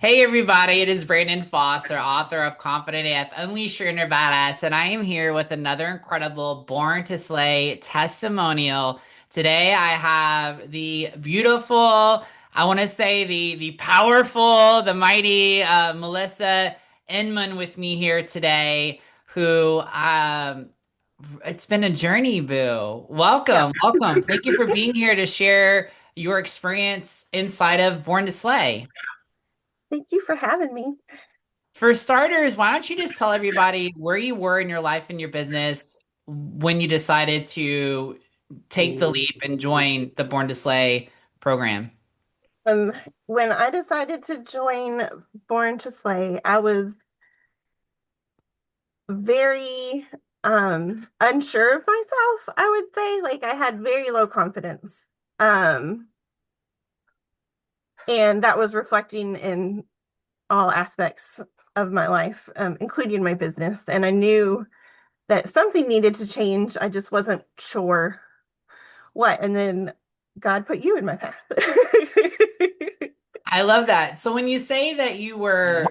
Hey everybody, it is Brandon Foster, author of Confident AF Unleash Your Inner Badass, and I am here with another incredible Born to Slay testimonial. Today I have the beautiful, I want to say the powerful, the mighty Melissa Inman with me here today, who it's been a journey, boo. Yeah. Welcome, welcome. Thank you for being here to share your experience inside of Born to Slay. Thank you for having me. For starters, why don't you just tell everybody where you were in your life and your business when you decided to take the leap and join the Born to Slay program? Um, when I decided to join Born to Slay, I was very unsure of myself, I would say. Like I had very low confidence. Um, and that was reflecting in all aspects of my life, including my business. And I knew that something needed to change. I just wasn't sure what. And then God put you in my path. I love that. So when you say that you were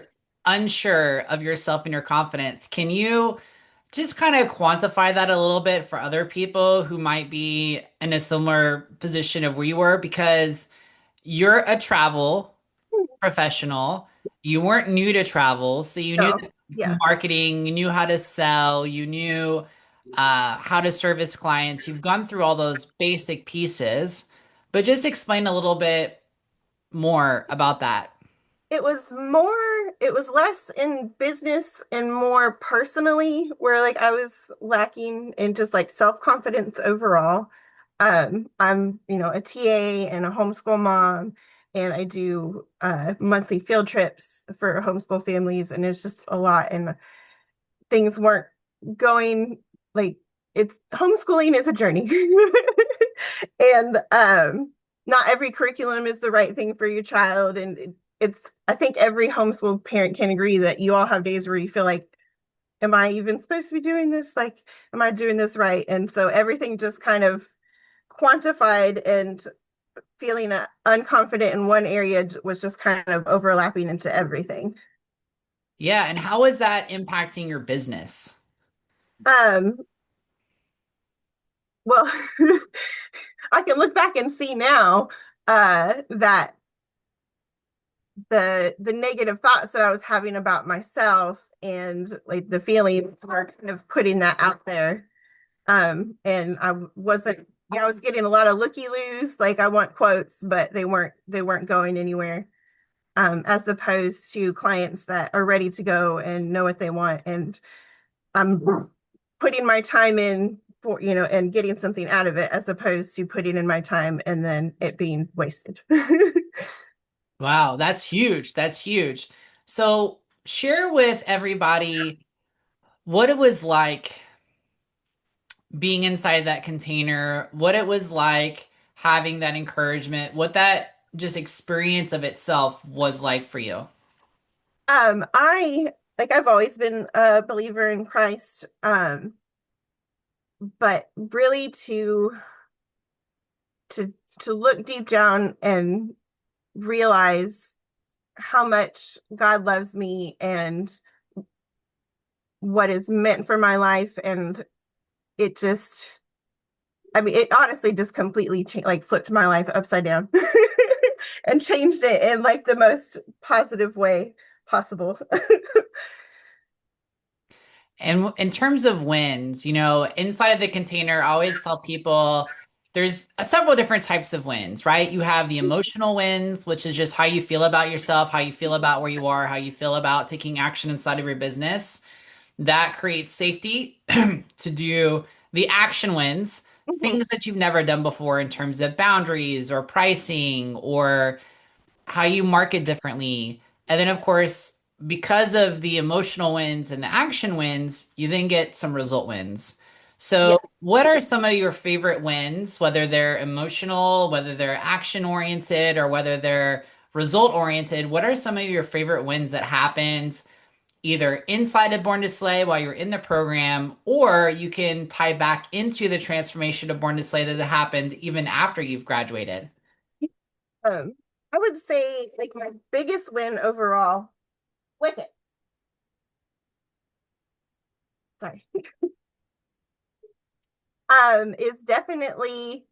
unsure of yourself and your confidence, can you just kind of quantify that a little bit for other people who might be in a similar position of where you were? Because you're a travel professional. You weren't new to travel, so you knew So, the yeah. marketing, you knew how to sell, you knew how to service clients. You've gone through all those basic pieces, but just explain a little bit more about that. It was less in business and more personally, where like I was lacking in just like self-confidence overall. I'm, a TA and a homeschool mom, and I do monthly field trips for homeschool families, and it's just a lot, and things weren't going like it's homeschooling is a journey. And not every curriculum is the right thing for your child. And it's I think every homeschool parent can agree that you all have days where you feel like, am I even supposed to be doing this? Like, am I doing this right? And so everything just kind of quantified, and feeling unconfident in one area was just kind of overlapping into everything. Yeah, and how is that impacting your business? Um, well, I can look back and see now that the negative thoughts that I was having about myself and like the feelings were kind of putting that out there. And I wasn't, I was getting a lot of looky-loos, like I want quotes, but they weren't going anywhere. As opposed to clients that are ready to go and know what they want. And I'm putting my time in for, and getting something out of it, as opposed to putting in my time and then it being wasted. Wow, that's huge. That's huge. So share with everybody what it was like being inside that container, what it was like having that encouragement, what that just experience of itself was like for you. I like I've always been a believer in Christ, but really to to look deep down and realize how much God loves me and what is meant for my life, and it just, I mean, it honestly just completely like flipped my life upside down and changed it in like the most positive way possible. And in terms of wins, inside of the container, I always tell people there's several different types of wins, right? You have the emotional wins, which is just how you feel about yourself, how you feel about where you are, how you feel about taking action inside of your business. That creates safety to do the action wins, Mhm. things that you've never done before in terms of boundaries or pricing or how you market differently. And then, of course, because of the emotional wins and the action wins, you then get some result wins. Yeah. So, what are some of your favorite wins, whether they're emotional, whether they're action oriented, or whether they're result oriented? What are some of your favorite wins that happened either inside of Born to Slay while you're in the program, or you can tie back into the transformation of Born to Slay that happened even after you've graduated? I would say like my biggest win overall with it, sorry, is definitely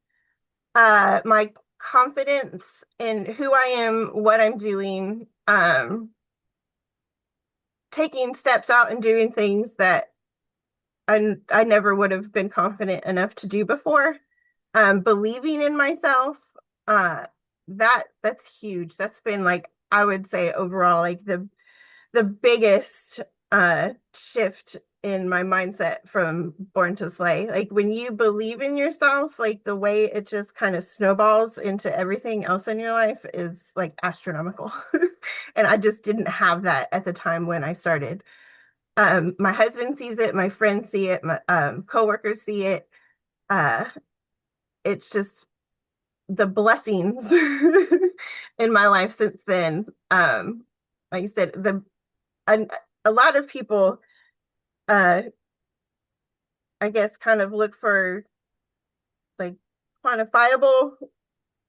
my confidence in who I am, what I'm doing, taking steps out and doing things that I never would have been confident enough to do before. Believing in myself, uh, that's huge. That's been like I would say overall like the biggest shift in my mindset from Born to Slay. Like when you believe in yourself, like the way it just kind of snowballs into everything else in your life is like astronomical. And I just didn't have that at the time when I started. My husband sees it, my friends see it, my coworkers see it. Uh, it's just the blessings in my life since then. Like you said, a, a lot of people, uh, I guess, kind of look for like quantifiable,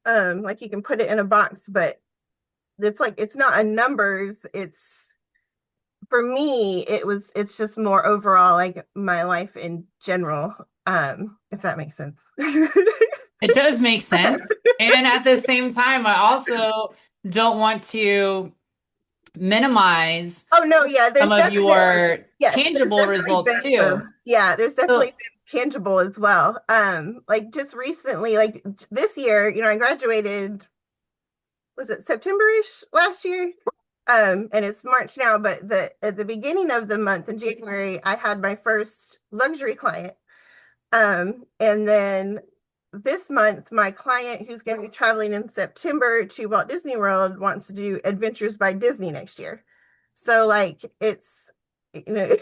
like you can put it in a box, but it's like it's not a numbers. It's for me, it's just more overall like my life in general, if that makes sense. It does make sense. And at the same time, I also don't want to minimize Oh no, yeah, some there's of definitely your yes, there's tangible definitely results been too. some yeah, there's definitely So, been tangible as well. Like just recently, like this year, I graduated, was it September-ish last year? And it's March now, but the at the beginning of the month in January, I had my first luxury client. And then this month, my client who's going to be traveling in September to Walt Disney World wants to do Adventures by Disney next year. So like you know,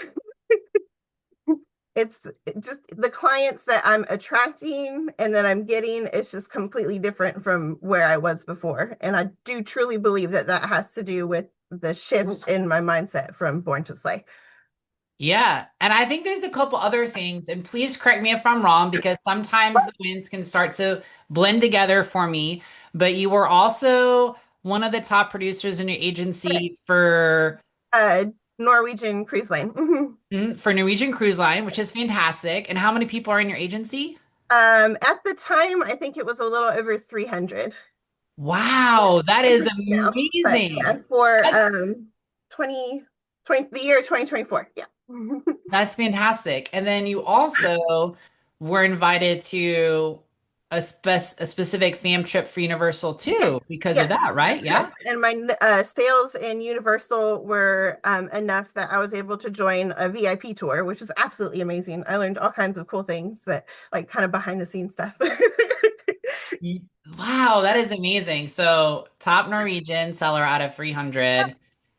it's just the clients that I'm attracting and that I'm getting is just completely different from where I was before. And I do truly believe that that has to do with the shift in my mindset from Born to Slay. yeah. And I think there's a couple other things, and please correct me if I'm wrong, because sometimes the wins can start to blend together for me. But you were also one of the top producers in your agency Uh, Norwegian Cruise Line. for Norwegian Cruise Line, which is fantastic. And how many people are in your agency? At the time, I think it was a little over 300. Wow, that is Now, but yeah, amazing. for That's 20 20 the year 2024. Yeah. that's fantastic. And then you also were invited to a specific fam trip for Universal Yes. too because of Yes. that, right? Yes. Yeah. And my sales in Universal were enough that I was able to join a VIP tour, which is absolutely amazing. I learned all kinds of cool things that like kind of behind the scenes stuff. Y- Wow, that is amazing. So, top Norwegian seller out of 300,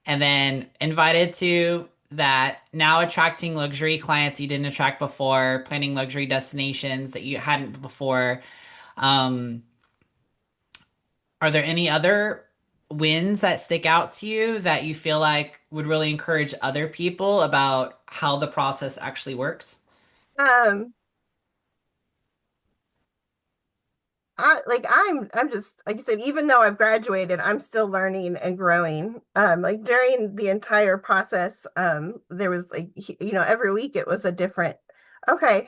and then invited to that, now attracting luxury clients you didn't attract before, planning luxury destinations that you hadn't before. Um, are there any other wins that stick out to you that you feel like would really encourage other people about how the process actually works? Um, I'm just like I said, even though I've graduated, I'm still learning and growing. Like during the entire process, there was like every week it was a different okay,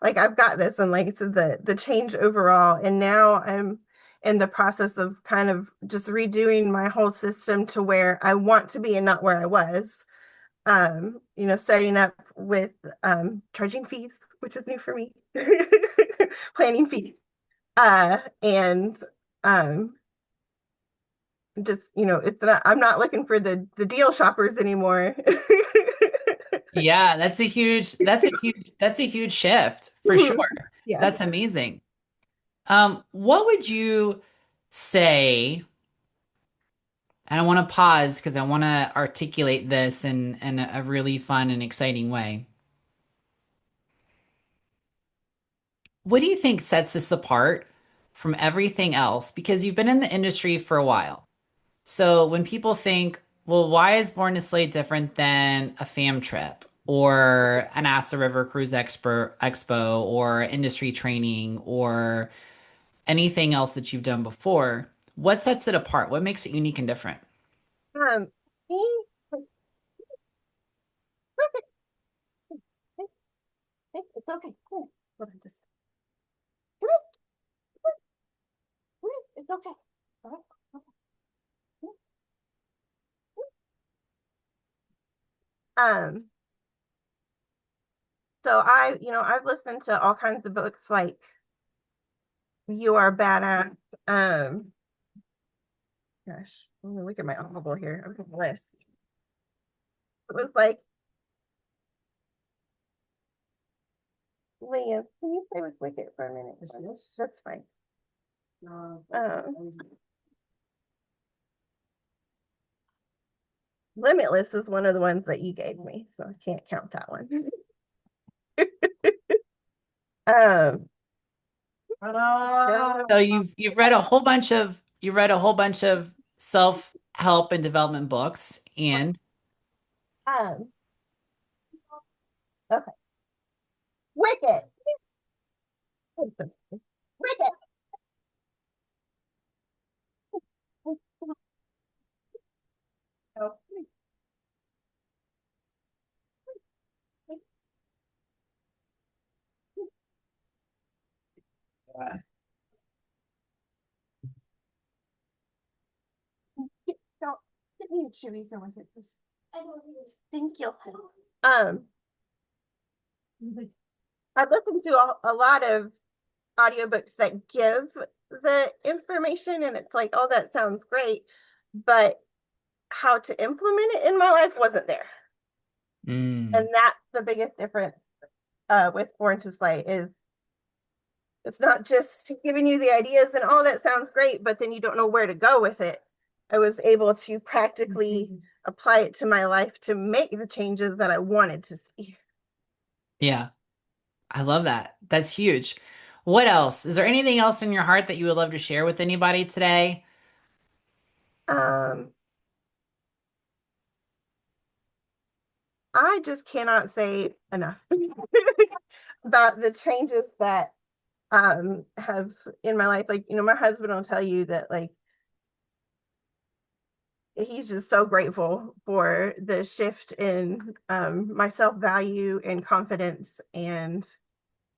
like I've got this, and like it's the change overall. And now I'm in the process of kind of just redoing my whole system to where I want to be and not where I was. Setting up with charging fees, which is new for me, planning fees and um just it's not I'm not looking for the deal shoppers anymore. Yeah, that's a huge shift for sure. Yeah. That's amazing. What would you say? And I want to pause because I want to articulate this in a really fun and exciting way. What do you think sets this apart from everything else? Because you've been in the industry for a while. So when people think, well, why is Born to Slay different than a fam trip or an Asa River Cruise Expo or industry training or anything else that you've done before? What sets it apart? What makes it unique and different? Me, it's okay. Hold on, just it's okay. All right. Um, so I've listened to all kinds of books like You Are Badass. Um, gosh, let me look at my Audible here. I'm on the list. It was like, Liam, can you play with Wicket for a minute? Yes. That's fine. Um, Limitless is one of the ones that you gave me, so I can't count that one. Um, So you've read a whole bunch of self-help and development books, and um, okay. Wicket. Wicket. Don't get me a chewy for Wicket, please. Thank you. Um, I listened to a lot of audiobooks that give the information, and it's like, oh, that sounds great, but how to implement it in my life wasn't there. And mm, that's the biggest difference with Born to Slay is it's not just giving you the ideas and oh, that sounds great, but then you don't know where to go with it. I was able to practically apply it to my life to make the changes that I wanted to see. yeah, I love that. That's huge. What else? Is there anything else in your heart that you would love to share with anybody today? Um, I just cannot say enough about the changes that have in my life. Like, my husband will tell you that like he's just so grateful for the shift in my self-value and confidence, and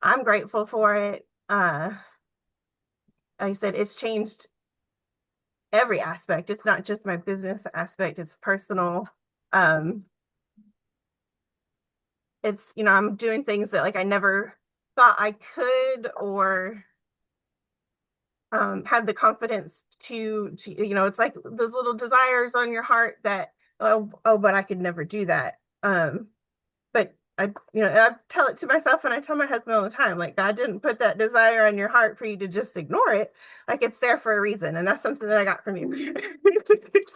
I'm grateful for it. Like I said, it's changed every aspect. It's not just my business aspect, it's personal. Um, it's, I'm doing things that like I never thought I could or had the confidence to it's like those little desires on your heart that oh, but I could never do that. But I tell it to myself and I tell my husband all the time, like God didn't put that desire on your heart for you to just ignore it. Like it's there for a reason, and that's something that I got from you.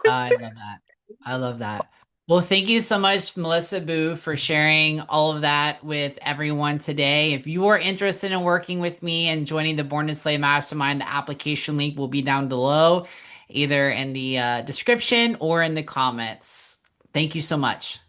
I love that. I love that. Well, thank you so much, Melissa Boo, for sharing all of that with everyone today. If you are interested in working with me and joining the Born to Slay Mastermind, the application link will be down below, either in the description or in the comments. Thank you so much.